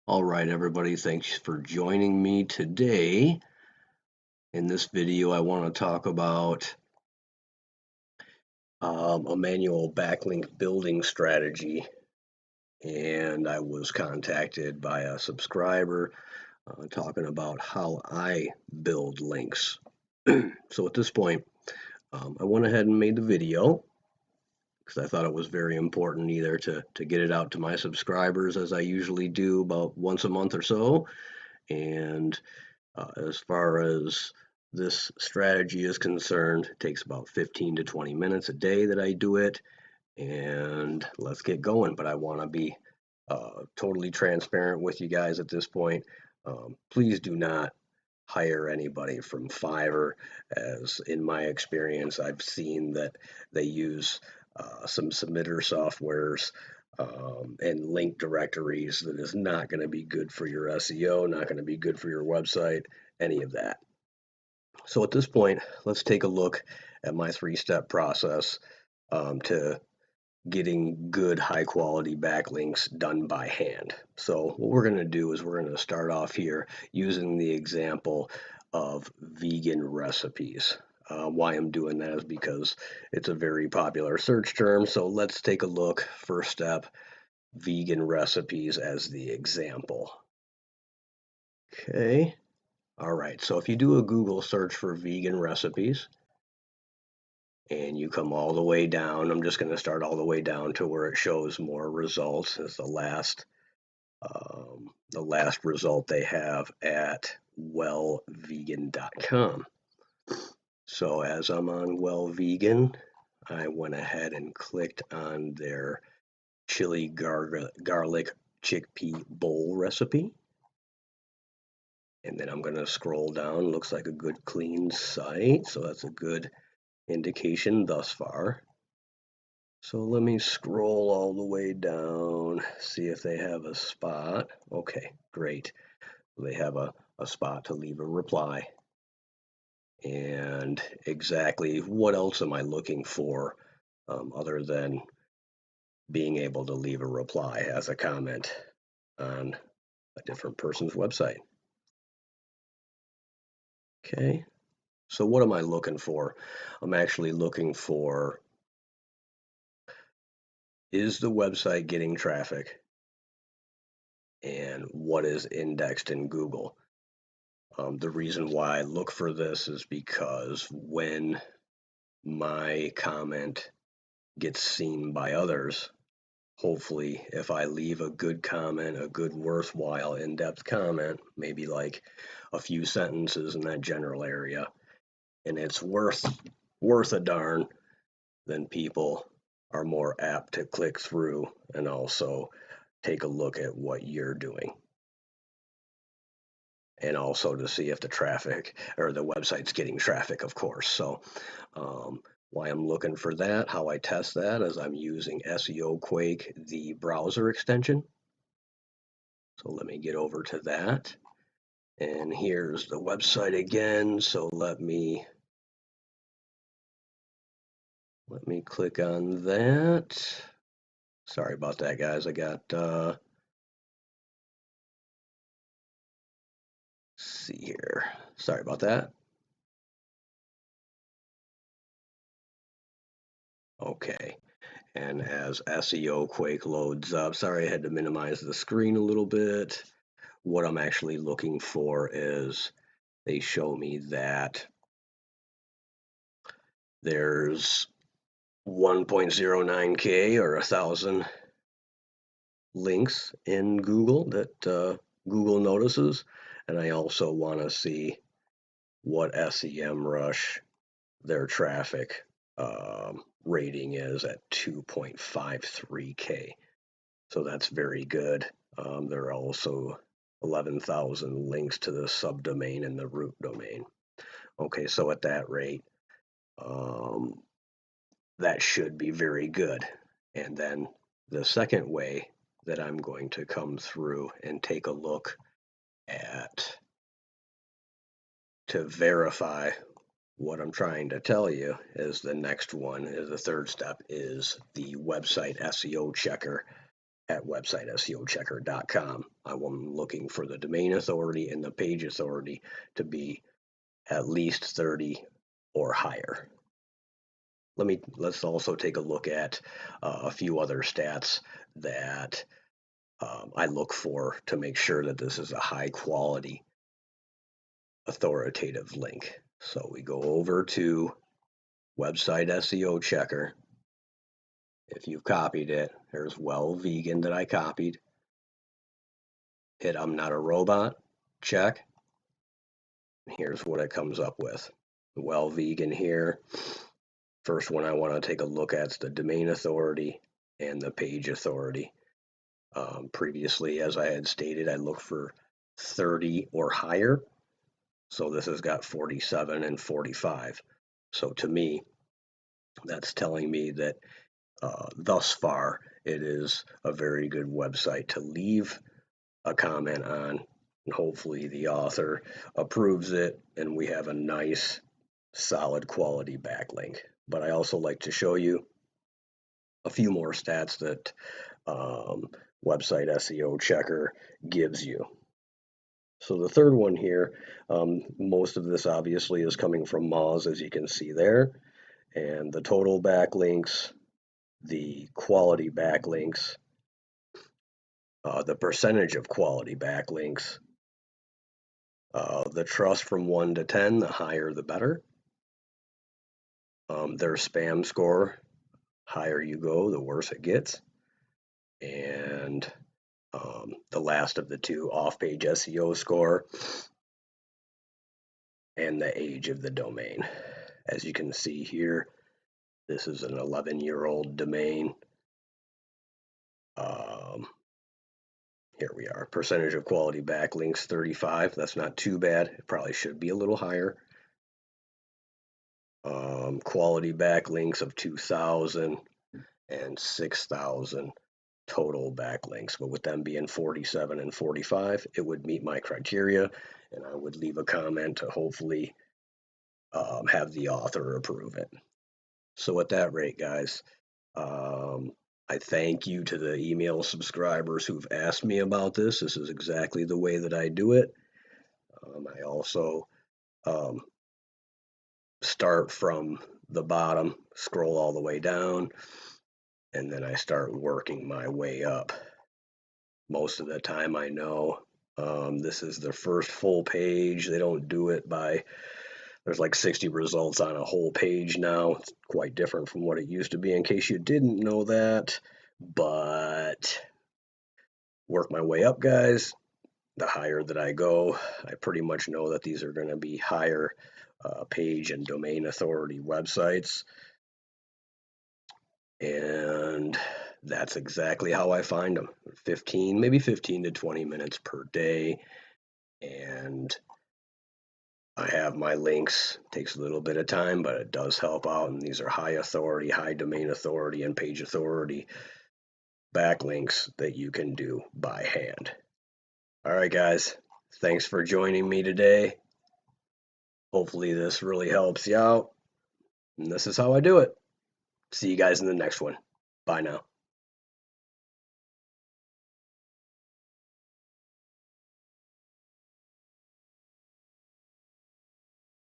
All right, everybody, thanks for joining me today. In this video, I want to talk about a manual backlink building strategy. And I was contacted by a subscriber talking about how I build links. So at this point, I went ahead and made the video because I thought it was very important either to get it out to my subscribers as I usually do about once a month or so. And as far as this strategy is concerned, it takes about 15 to 20 minutes a day that I do it, and let's get going. But I want to be totally transparent with you guys at this point. Please do not hire anybody from Fiverr, as in my experience, I've seen that they use some submitter softwares and link directories that is not going to be good for your SEO, not going to be good for your website, any of that. So at this point, let's take a look at my three-step process to getting good high quality backlinks done by hand. So what we're going to do is we're going to start off here using the example of vegan recipes. Why I'm doing that is because it's a very popular search term. So let's take a look. First step, vegan recipes as the example. Okay. All right. So if you do a Google search for vegan recipes, and you come all the way down. I'm just going to start all the way down to where it shows more results as the last result they have at wellvegan.com. So as I'm on Well Vegan, I went ahead and clicked on their chili garlic chickpea bowl recipe. And then I'm going to scroll down. Looks like a good clean site. So that's a good indication thus far. So let me scroll all the way down, see if they have a spot. Okay, great. They have a spot to leave a reply. And exactly what else am I looking for other than being able to leave a reply as a comment on a different person's website? Okay, so what am I looking for? I'm actually looking for, is the website getting traffic? And what is indexed in Google? The reason why I look for this is because when my comment gets seen by others, hopefully, if I leave a good comment, a good, worthwhile, in-depth comment, maybe like a few sentences in that general area, and it's worth a darn, then people are more apt to click through and also take a look at what you're doing. And also to see if the traffic or the website's getting traffic, of course. So why I'm looking for that, how I test that is I'm using SEOquake, the browser extension. So let me get over to that. And here's the website again. So let me click on that. Sorry about that, guys. I got see here. Sorry about that. Okay. And as SEOquake loads up, sorry I had to minimize the screen a little bit. What I'm actually looking for is they show me that there's 1.09K or 1,000 links in Google that Google notices. And I also want to see what SEMrush, their traffic rating is at 2.53K. So that's very good. There are also 11,000 links to the subdomain and the root domain. Okay, so at that rate, that should be very good. And then the second way that I'm going to come through and take a look at to verify what I'm trying to tell you is the next one is the third step is the website SEO checker. at websiteseochecker.com. I'm looking for the domain authority and the page authority to be at least 30 or higher. Let's also take a look at a few other stats that I look for to make sure that this is a high quality authoritative link. So we go over to website SEO checker. If you've copied it, there's well vegan that I copied. Hit I'm not a robot, check. Here's what it comes up with. Well vegan here. First one I want to take a look at is the domain authority and the page authority. Previously, as I had stated, I look for 30 or higher. So this has got 47 and 45. So to me, that's telling me that thus far, it is a very good website to leave a comment on. And hopefully the author approves it and we have a nice, solid quality backlink. But I also like to show you a few more stats that website SEO checker gives you. So the third one here, most of this obviously is coming from Moz, as you can see there, and the total backlinks, the quality backlinks, the percentage of quality backlinks, the trust from 1 to 10, the higher the better. Their spam score, higher you go, the worse it gets. And the last of the two, off-page SEO score, and the age of the domain. As you can see here, this is an 11-year-old domain. Here we are, percentage of quality backlinks, 35. That's not too bad. It probably should be a little higher. Quality backlinks of 2,000 and 6,000 total backlinks. But with them being 47 and 45, it would meet my criteria, and I would leave a comment to hopefully have the author approve it. So at that rate, guys, I thank you to the email subscribers who've asked me about this. This is exactly the way that I do it. I also start from the bottom, scroll all the way down, and then I start working my way up. Most of the time I know this is the first full page. They don't do it by, there's like 60 results on a whole page now. It's quite different from what it used to be, in case you didn't know that. But work my way up, guys. The higher that I go, I pretty much know that these are going to be higher page and domain authority websites. And that's exactly how I find them. 15, maybe 15 to 20 minutes per day. And I have my links. It takes a little bit of time, but it does help out. And these are high authority, high domain authority, and page authority backlinks that you can do by hand. All right, guys. Thanks for joining me today. Hopefully this really helps you out. And this is how I do it. See you guys in the next one. Bye now.